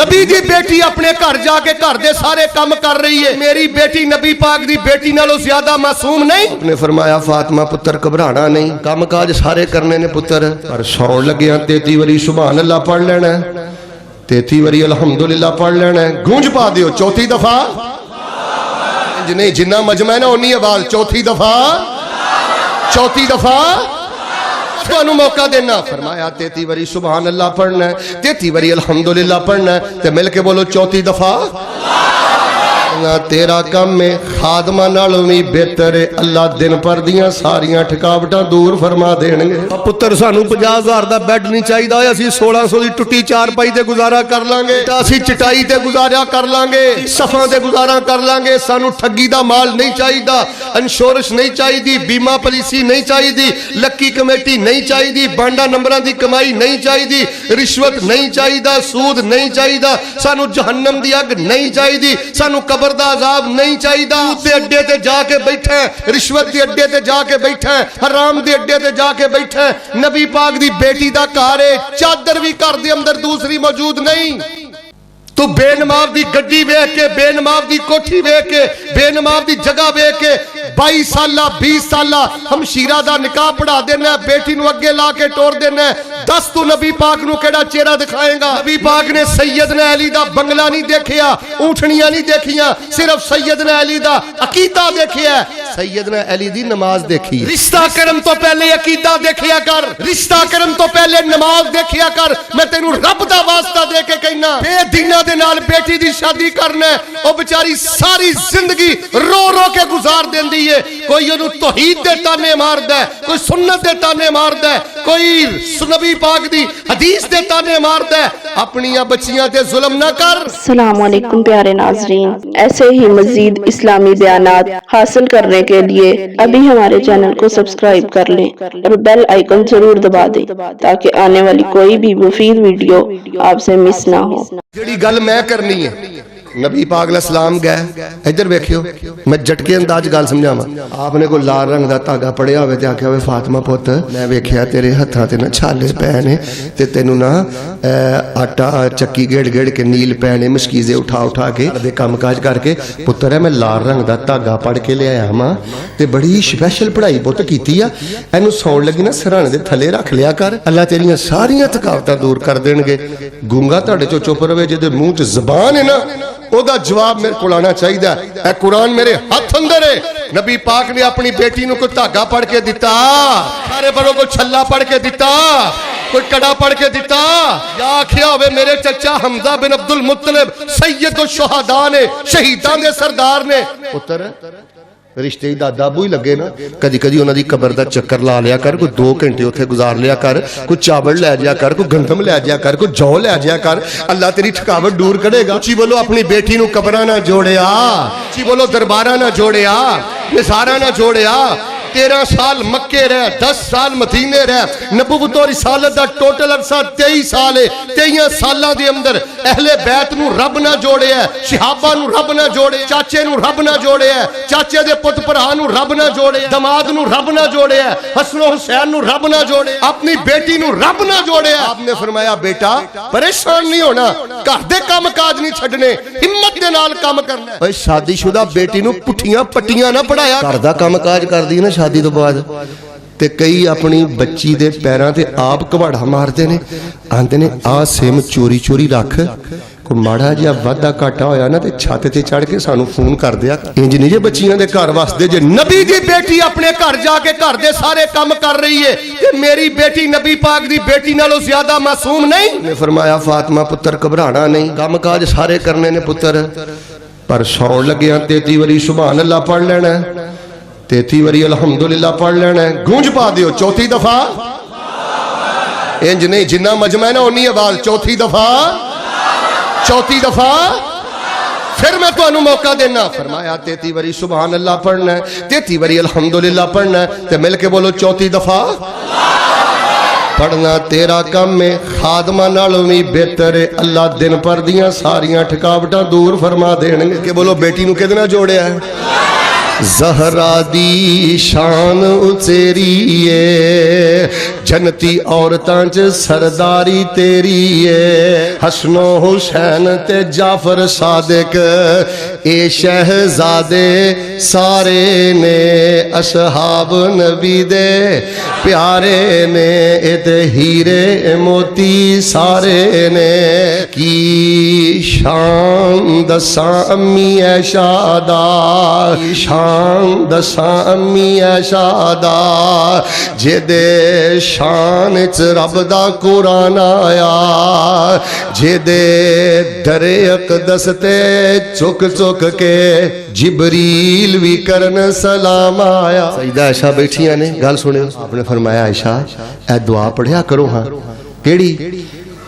नबी दी बेटी अपने घर जाके घर दे सारे काम कर रही है। मेरी बेटी नबी पाक दी बेटी नालों ज्यादा मासूम नहीं। उसने फरमाया फातिमा पुत्र घबराना नहीं, काम काज सारे करने ने पुत्र, पर सौन लगे 33 वारी सुभान अल्लाह पढ़ लेना, 33 वारी अल्हम्दुलिल्लाह पढ़ लेना। गूंज पा दियो चौथी दफा नहीं, जिन्ना मजमा है ना उन्नी आवाज चौथी दफा, चौथी दफा थानू मौका देना। फरमाया 33 वारी सुभान अल्लाह पढ़ना है, 33 वारी अल्हम्दुलिल्लाह पढ़ना है, ते मिल के बोलो चौथी दफा। तेरा काम में खादमा नालों भी बेहतर है, अल्लाह दिन पर दियां सारियां थकावटां दूर फरमा देणगे। पुत्र सानू 50,000 दा बेड नहीं चाहिदा, असीं 1600 दी टुੱਟੀ चारपाई ते गुजारा कर लांगे, असीं चटाई ते गुजारा कर लांगे, सफां ते गुजारा कर लांगे। सानू ठगी दा माल नहीं चाहिदा, इंश्योरेंस नहीं चाहिदी, बीमा पॉलिसी नहीं चाहिदी, लक्की कमेटी नहीं चाहिदी, बांडा नंबरां दी कमाई नहीं चाहिदी, रिश्वत नहीं चाहिदा, सूद नहीं चाहिदा, सानू जहन्नम दी अग नहीं चाहिदी, सानू कबर दा अजाब नहीं चाहिदा। ते अड्डे ते जाके बैठे, रिश्वत दे अड्डे ते जाके बैठे, हराम दे अड्डे ते जाके बैठे। नबी पाक दी बेटी दा घर है, चादर भी घर दे अंदर दूसरी मौजूद नहीं। तू बेनमाज दी गड्डी वेख के, बेनमाज दी कोठी वेख के, बेनमाज दी जगह वेख के 22 साला 20 साला हमशीरा दा निकाह पढ़ा देना, बेटी नू अगे ला के टोर देना। दस तू नबी पाक नू केड़ा चेहरा दिखाएगा? नबी पाक ने सैयदना अली दा बंगला नहीं देखिया, ऊँटनियां नहीं देखियां, सिर्फ सैयदना अली दा अकीदा देखिया, सैयदना अली दी नमाज देखी। रिश्ता करन तो पहले अकीदा देखिया कर, रिश्ता करन तो पहले नमाज देखिया कर। मैं तेनू रब दा वास्ता दे के कहना, बेदीना दे नाल बेटी दी शादी करना, ओ बेचारी सारी जिंदगी रो रो के गुजार देंदी है। कोई ओनू तौहीद दे ताने मारदा है, कोई सुन्नत दे ताने मारदा है, कोई नबी पाक दी हदीस दे ताने मारदा है। अपनियां बच्चियां ते जुल्म ना कर। अस्सलाम वालेकुम प्यारे नाज़रीन, ऐसे ही मजीद इस्लामी बयानात हासिल करने के लिए अभी हमारे चैनल को सब्सक्राइब कर लें और बेल आइकन जरूर दबा दें ताकि आने वाली कोई भी मुफीद वीडियो आपसे मिस ना हो। जेड़ी गल मैं करनी है, नबी पाक अलैहिस्सलाम गए, इधर वेखियो, मैं झटके अंदाज गल समझावा। आपने कोई लाल रंग का धागा पड़िया होवे ते आख्या होवे फातिमा पुत मैं वेखिया तेरे हत्थां ते ना छाले पै ने ते तेनू ना आटा चक्की गेड़ गेड़ के नील पै ने, मशकीजे उठा उठा के दे काम काज करके पुत्तर है मैं लाल रंग का धागा पड़ के लिया वा ते बड़ी स्पैशल पढ़ाई पुत कीती आ, इनू सौण लगी ना सिरहाने दे थले रख लिया कर, अल्लाह तेरियां सारियां थकावटां दूर कर देणगे। गूंगा तुहाडे चों चुप रवे, जिहदे मूंह च ज़बान है ना ओदा जवाब मेरे को आना चाहिए। ऐ कुरान मेरे हाथ अंदर है। नबी पाक ने अपनी बेटी को कोई धागा पढ़ के दिता, सारे बड़ों को छल्ला पढ़ के दिता, कोई कड़ा पढ़ के दिता, या आखिया होवे मेरे चचा हमजा बिन अब्दुल मुत्तलिब सैयद शुहदा ने, शहीदां दे सरदार ने। पुत्र रिश्ते ही दादा बू ही लगे ना, कदी कदी उन्होंने कबर का चक्कर ला लिया कर, कोई 2 घंटे उत्थे गुजार लिया कर, कोई चावल लै जाया कर, कोई गंदम लै जाया कर, कोई जौ लै जाया कर, अल्लाह तेरी थकावट दूर करेगा। उची बोलो अपनी बेटी नू कबरां ना जोड़िया, उची बोलो दरबारा ना जोड़िया, निसारा ना जोड़िया। 13 साल मक्के रह, 10 साल मदीने रह, नबुवत और रिसालत दा टोटल अरसा 23 साल है। 23 सालां दे अंदर अहले बैत नू रब ना जोड़िया, शहाबा नू रब ना जोड़े, चाचे नू रब ना जोड़िया, चाचे दे पुत भरा नू रब ना जोड़े, दमाद नू रब ना जोड़िया, हसन हुसैन नू रब ना जोड़े, अपनी बेटी नू रब ना जोड़िया। आपने फरमाया बेटा परेशान नहीं होना, घर दे काम काज नहीं छड्डने, हिम्मत दे नाल काम करना। ओए शादीशुदा बेटी नू पुठियां पट्टियां ना पढ़ाया, घर दा काम काज करदी ना शादी तो बाद। ते कई अपनी बच्ची दे पैरां ते आप कवाड़ा मारते ने, आंदे ने आ सिम चोरी चोरी रख, कोई माड़ा जिहा वाधा घाटा होया ना ते छत ते चढ़ के सानू फोन कर दिया। इंज नहीं जे बच्चियां दे घर वसदे जे। नबी दी बेटी अपने घर जाके घर दे सारे काम कर रही है, ते मेरी बेटी नबी पाक दी बेटी नालों ज्यादा मासूम नहीं। ने फरमाया फातिमा पुत्र घबराना नहीं, काम काज सारे करने ने पुत्र, पर सौण लगे 33 वारी सुभान अल्लाह पढ़ लेना, 33 वारी अल्हम्दुलिल्लाह पढ़ लेना। गूंज पा दियो चौथी दफा, इंज नहीं, जिन्ना मजमा है ना उन्नी आवाज चौथी दफा, चौथी दफा। फिर मैं तुहानू मौका देना। फरमाया 33 वारी सुभान अल्लाह पढ़ना, 33 वारी अल्हम्दुलिल्लाह पढ़ना, ते मिल के बोलो चौथी दफा पढ़ना। तेरा काम में खादमा नालों भी बेहतर है, अल्लाह दिन पर दियां सारियां थकावटां दूर फरमा देणगे। के बोलो बेटी नू किहदे नाल जोड़िया है? ज़हरा दी शान उचेरी है, जनती औरतां च सरदारी तेरी है। हसनो हुसैन ते जाफर सादिक ए शहजादे सारे ने, असहाब नबी दे प्यारे ने, ए ते हीरे मोती सारे ने। की शान दसा अम्मी ऐशादा, शान दसा अम्मी ऐशादा, जेदे शान च रब दा कुरान आया, जेदे दरे अकदस ते चुक चुक के जिबरील भी करन सलाम आया। सईदा आयशा बैठियां ने, गल सुनियो। आपने फरमाया आयशा ए दुआ पढ़िया करो। हाँ केड़ी?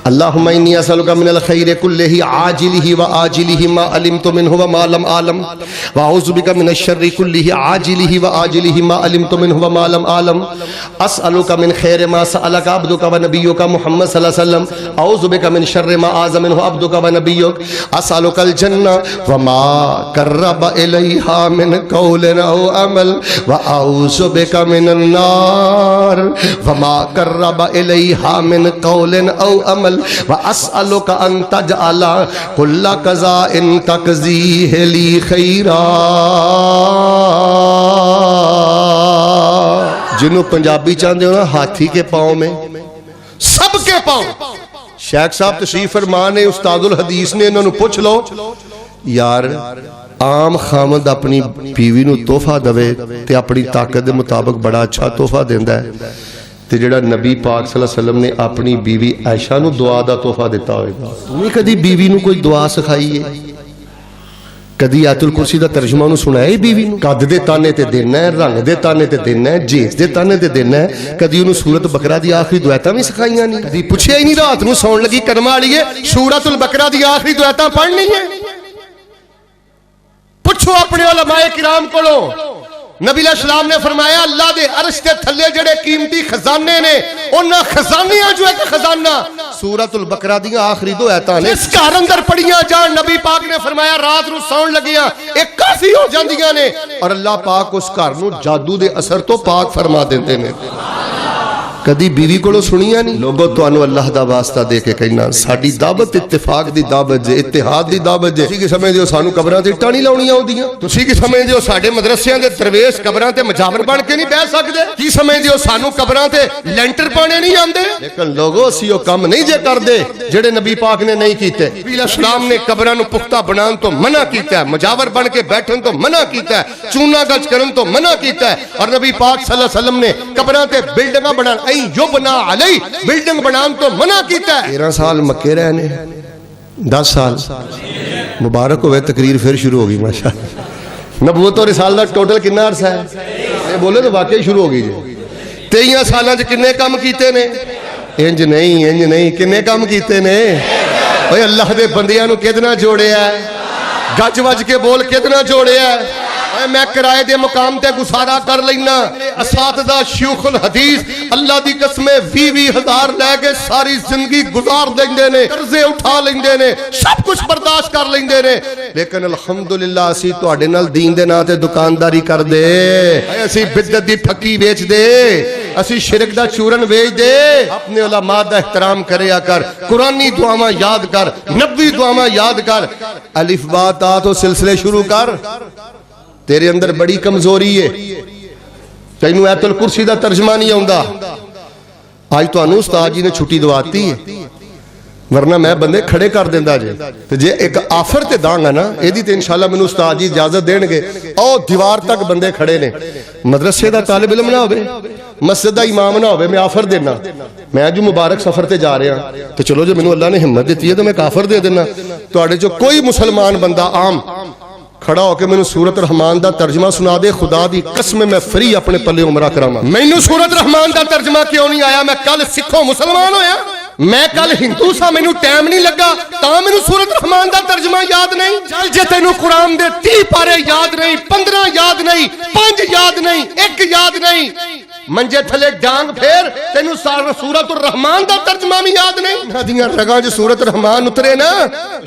अल्लाहुम्मा इन्नी असअलुका मिनल खैरि कुल्लिही आजिलिही व आजिलिही मा अलिमतु मिन्हु व मा लम आलम व अऊज़ु बिका मिनश शर्रि कुल्लिही आजिलिही व आजिलिही मा अलिमतु मिन्हु व मा लम आलम। असअलुका मिन खैरि मा सअलका अब्दुका व नबियुका मुहम्मद सल्लल्लाहु अलैहि वसल्लम। अऊज़ु बिका मिन शर्रि मा आज़ा मिन्हु अब्दुका व नबियुक। असअलुकल जन्नह व मा क़र्रबा इलैहा मिन क़ौलिन औ अमल व अऊज़ु बिका मिनन नार व मा क़र्रबा इलैहा मिन क़ौलिन औ अमल व अस्अलुका अन तजअला कुल्ला क़ज़ाइन तक़ज़ीहि ली खैरा। जिन्हों पंजाबी चाहते हो ना, हाथी के पाँव में सबके पाँव। शेख साहब तशरीफ फरमा ने, उस्तादुल हदीस ने, इन्होंने पूछ लो यार, आम खामद अपनी बीवी नूं तोहफा दवे ते अपनी ताकत के मुताबिक बड़ा अच्छा तोहफा देंदा है, ते जिहड़ा नबी पाक सल्लल्लाहु अलैहि वसल्लम ने अपनी बीवी आयशा नूं दुआ दा तोहफा दिता होगा। तुम कदी बीवी नूं कोई दुआ सिखाई है? कदी आयतुल कुर्सी दा तर्जुमा नूं सुनाया बीवी नूं? कद दे ताने ते देना है, रंग दे ताने ते देना है, जेस दे ताने ते देना है। कदी उन्होंने सूरत बकरा दी आखिरी दुआतां भी सिखाईयां नहीं? कदी पुछया ही नहीं रात नूं सौण लगी कर्मा वालीए सूरतुल बकरा दी आखिरी दुआतां पढ़नी है? पुछो अपने उलमाए किराम कोलों। नबी अलैहिस्सलाम ने फरमाया अल्लाह दे अर्श दे थल्ले जेड़े कीमती खजाने ने, उन्हां खजानियां जो एक खजाना सूरतुल बकरा दी आखिरी दो आयतां ने, इस घर अंदर पढ़ियां जान। नबी पाक ने फरमाया रात नूं सौण लगियां एक काफी हो जांदियां ने, और अल्लाह पाक उस घर नूं जादू दे असर तो पाक फरमा देंदे ने। कदी बीवी कोलों सुनिया नहीं? लोगों तुहानू अल्लाह दा वास्ता दे के कहना, साडी दावत इत्तेफाक दी दावत जे, इत्तेहाद दी दावत जे। तुसीं की समझदे हो सानू कबरां ते इट्टां नहीं लाउणियां आउंदियां? तुसीं की समझदे हो साडे मदरसियां दे दरवेश कबरां ते मजावर बन के नहीं बैठ सकदे? की समझदे हो सानू कबरां ते लेंटर पाने नहीं आंदे? लेकिन लोगों असीं ओ काम नहीं जे करदे जेड़े नबी पाक ने नहीं कीते। नबी अलैहिस्सलाम ने कबरां नू पुख्ता बनाउण तो मना कीता है, मजावर बन के बैठण तो मना कीता है, चूना गज करन तो मना कीता है, और नबी पाक सल्लल्लाहु अलैहि वसल्लम ने कबरां ते बिल्डिंगां बनाण युबना अलई बिल्डिंग बनाने तो मना किया है। 13 साल मक्के रहने, 10 साल मुबारक होवे। तकरीर फिर शुरू हो गई माशाअल्लाह। नबूवत और रिसालत दा टोटल कितना अरसा है? ये बोले तो वाकई शुरू हो गई जी। 23 सालों च किन्ने काम कीते ने? इंज नहीं किन्ने काम कीते ने? ओए अल्लाह दे बंदियां नूं किदना जोड़िया है? गज वज के बोल किदना जोड़िया है? मैं किराए दे मुकाम ते गुजारा कर लेना। असातिज़ा शयूखुल हदीस अल्लाह दी कसमें 20,000 लैके सारी जिंदगी गुजार देंदे ने, कर्जे उठा लेंदे ने, सब कुछ बर्दाश्त कर लेंदे ने, लेकिन अल्हम्दुलिल्लाह असी तुहाडे नाल दीन दे नां ते दुकानदारी कर दे, असी बिदअत दी फक्की बेच दे, असी शिरक दा चूरन बेच दे। अपने उलमा दा एहतराम करया कर, कुरानी दुआवां याद कर, नबी दुआवां याद कर, अलिफ बा ता तो सिलसिले शुरू कर। तेरे अंदर बड़ी कमजोरी है, तैनू आयतुल कुर्सी दा तर्जमा नहीं आउंदा। आज तुहानू उस्ताद जी ने छुट्टी दवाती है, वरना मैं बंदे खड़े कर देंदा जे। ते जे एक आफर ते दांगा ना, एदी ते इंशाअल्लाह मैनू उस्ताद जी इजाजत देणगे। ओ दीवार तक बंदे खड़े ने, मदरसे दा तालिब इल्म ना होवे, मस्जिद दा इमाम ना होवे, मैं आफर देना। मैं जो मुबारक सफर ते जा रहा, तो चलो जो मैनू अल्लाह ने हिम्मत दी है तो मैं काफर दे देना। तुहाडे चो कोई मुसलमान बंदा आम खड़ा होकर मैनू सूरत रहमान दा तर्जमा सुना दे, खुदा दी कसम मैं फ्री अपने पल्ले उमरा करावां। मैनू सूरत रहमान दा तर्जमा क्यों नहीं आया? मैं कल सिखों मुसलमान होया, मैं कल हिंदू सा, मैनू टाइम नहीं लगा, ता मैनू सूरत रहमान दा तर्जमा याद नहीं। चल जे तैनू कुरान दे 30 पारे याद नहीं, 15 याद नहीं, 5 याद नहीं, 1 याद नहीं, मंजे थले डांग फेर तेनू सूरत रहमान दा तर्जमा भी याद नहीं। नदियां रगां च सूरत रहमान उतरे ना,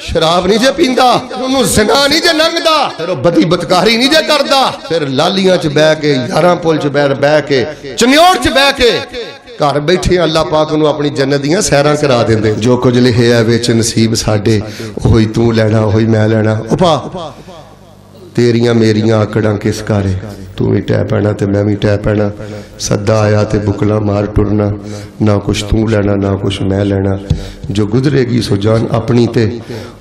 शराब नहीं जे पींदा, ओनू ज़िना नहीं जे नंगदा, फिर ओ बदी बदकारी नहीं जे करदा, फिर लालियां च बह के यारां पुल च बह के चन्योड़ च बह के घर बैठे अल्लाह पाक नूं अपनी जन्नत दियां सैरां करा देंदे। जो कुछ लिखिया विच नसीब साडे ओही तू लैना ओही मैं लैना। उपा तेरियां मेरियां आकड़ां किस कारे, तू भी टै पैना ते मैं भी टै पैना, सद्दा आया ते बुकला मार टुरना, ना कुछ तू लेना ना कुछ मैं लेना, जो गुजरेगी सो जान अपनी ते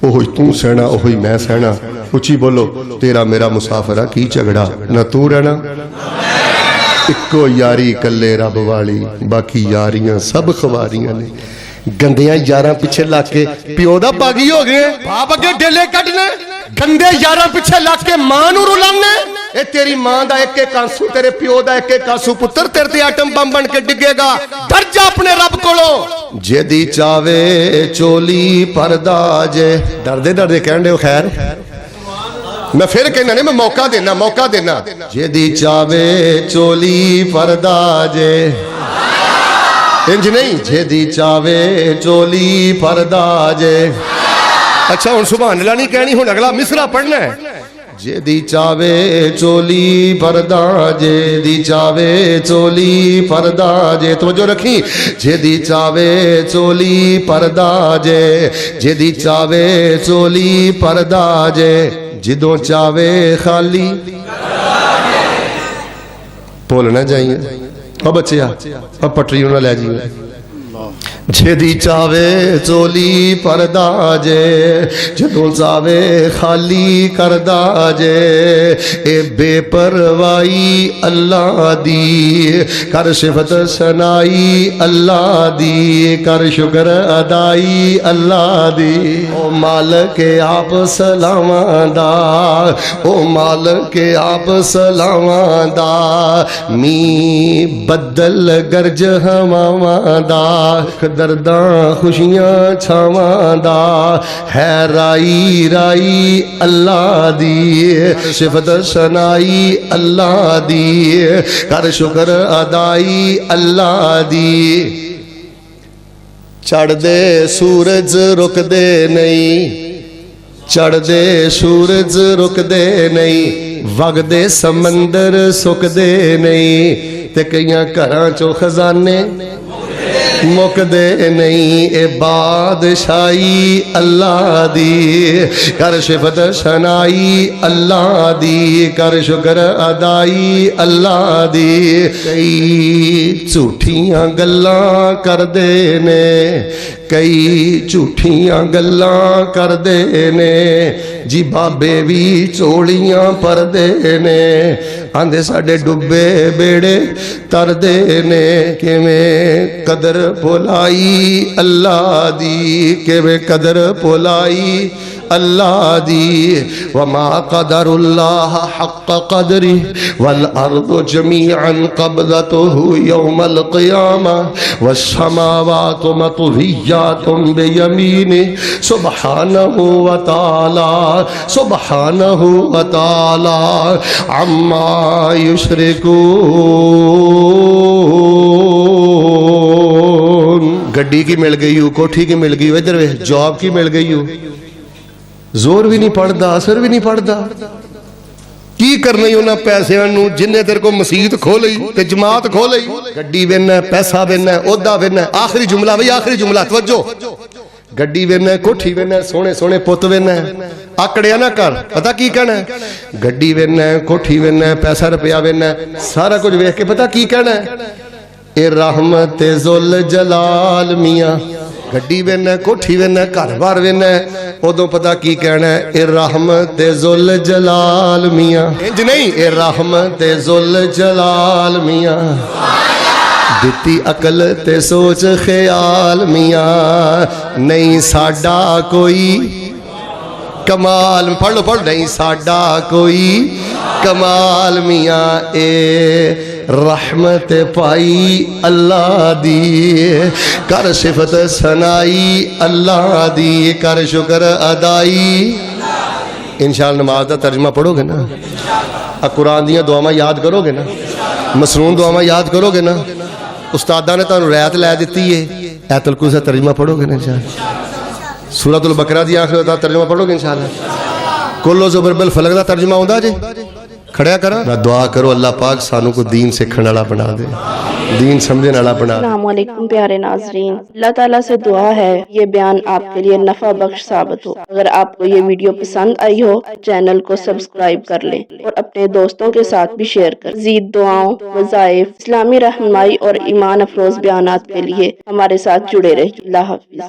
ओही तू सहना ओही मैं सहना। उची बोलो तेरा मेरा मुसाफरा की झगड़ा, ना तू रहना इको यारी कल्ले रब वाली, बाकी यारियां सब खवारियां ने। गंदियां यारां पिछे लग के प्यो दा बागी हो गए, बाप अगे डेले कटने, गंदे यारां पिछे लग के मां नूं रुलाने। ए तेरी मां दा एक एक आंसू तेरे प्यो दा एक एक आंसू पुत्र तेरे ते आटम बम बन के डिगेगा। डर जा अपने रब कोलों। जेदी चावे चोली परदा जे, डरदे डरदे कहंदे हो खैर, मैं फिर कहना नहीं, मैं मौका देना। जेदी चावे चोली परदा जे, इंज नहीं, जेदी चावे चोली परदा जे। अच्छा हुण सुभान अल्लाह नहीं कहनी, हुण अगला मिसरा पढ़ना है। जेदी चावे चोली परदा जे, दी चावे चोली परदा जे, तवज्जो रखी। जेदी चावे चोली परदा जे, जेदी चावे चोली परदा जे, जिदों चावे खाली भुल ना जाइए। अब बच्चिया अब पटरी ना लै जाइए। जेदी चावे चोली परदा जे, जदों चावे खाली करदा जे। ए बेपरवाही अल्लाह दी, कर सिफत सनाई अल्लाह दी, कर शुक्र अदाई अल्लाह दी। ओ मालिक आप सलावां दा, ओ मालिक आप सलावां दा, मी बदल गरज हवावां दा, दर्दां खुशियां छावां दा, है राई राई अल्लाह दी, सिफत सनाई अल्लाह दी, कर शुक्र अदाई अल्लाह दी। चढ़दे सूरज रुकदे नहीं, चढ़दे सूरज रुकदे नहीं, वगदे समंदर सुकदे नहीं, ते कईयां घरां चों खजाने मुकदे नहीं। ए बादशाही अल्लाह दी, कर सिफत सनाई अल्लाह दी, कर शुक्र अदाई अल्लाह दी। कई झूठियां गल्लां करदे ने, कई झूठियां गल्लां करदे ने, जी बाबे भी चोलियां परदे ने, आंदे साडे डुबे बेड़े तरदे ने। किवें कदर भुलाई अल्लाह दी, किवें कदर भुलाई अल्लाह दी। वमा क़दरुल्लाह हक़्क़ क़दरी वल अर्दु जमीअन क़ब्ज़तुहु यौमल क़ियामा वस्समावातु मतविय्यातुन बियमीनिहि सुब्हानहु व तआला, सुब्हानहु व तआला अम्मा युश्रिकून। गड्डी की मिल गई, कोठी की मिल गई, इधर वे जॉब की मिल गई, जोर भी नहीं पड़ता असर भी नहीं पड़ता। की करना ही उन्हें पैसों नूं जिन्ने तेरे को मसीत खो लई ते जमात खो लई। गड्डी वेना, पैसा वेना, ओहदा वेना, आखिरी जुमला बई आखिरी जुमला तवज्जो। गड्डी वेना, कोठी वेना, सोने सोने पुत वेना, आकड़िया ना कर, पता की कहना है? गड्डी वेना, कोठी वेना, पैसा रुपया वेना, सारा कुछ वेख के पता की कहना है? ए रहमत जुल जलाल मियां। गड्डी वेना, कोठी वेना, घर बार वेना, उदों पता की कहना है? ए रहमत जुल जलाल मियां। इंज नहीं, ए रहमत जुल जलाल मियां। दिती अकल ते सोच ख्याल मियां, नहीं साडा कोई कमाल। पढ़ लो नहीं साडा कोई कमाल मियां। ए रहमत पाई अल्लाह दी, कर सिफत सनाई अल्लाह दी, कर शुक्र अदाई। इंशाअल्लाह नमाज का तर्जमा पढ़ोगे ना, कुरान दियां दुआवां याद करोगे ना, मसनून दुआवां याद करोगे ना, उस्तादा ने तुहानू रैत लै दी है, ऐतल कुर्सी दा तर्जमा पढ़ोगे ना इंशाअल्लाह। सूरतुल बकरा दी आखिर दा तर्जमा पढ़ोगे इंशाअल्लाह। कुल्लो ज़ुबर बिल फलक दा तर्जमा आउंदा जे? खड़िया करा मैं दुआ करो अल्लाह पाक सानू को दीन सीखने वाला बना दे, दीन समझने वाला बना दे। अस्सलाम वालेकुम प्यारे नाजरीन, अल्लाह ताला से दुआ है ये बयान आपके लिए नफा बख्श साबित हो। अगर आपको ये वीडियो पसंद आई हो तो चैनल को सब्सक्राइब कर लें और अपने दोस्तों के साथ भी शेयर कर। मज़ीद दुआओं, वज़ाइफ, इस्लामी रहनुमाई और ईमान अफरोज बयानात के लिए हमारे साथ जुड़े रहिए। अल्लाह हाफिज़।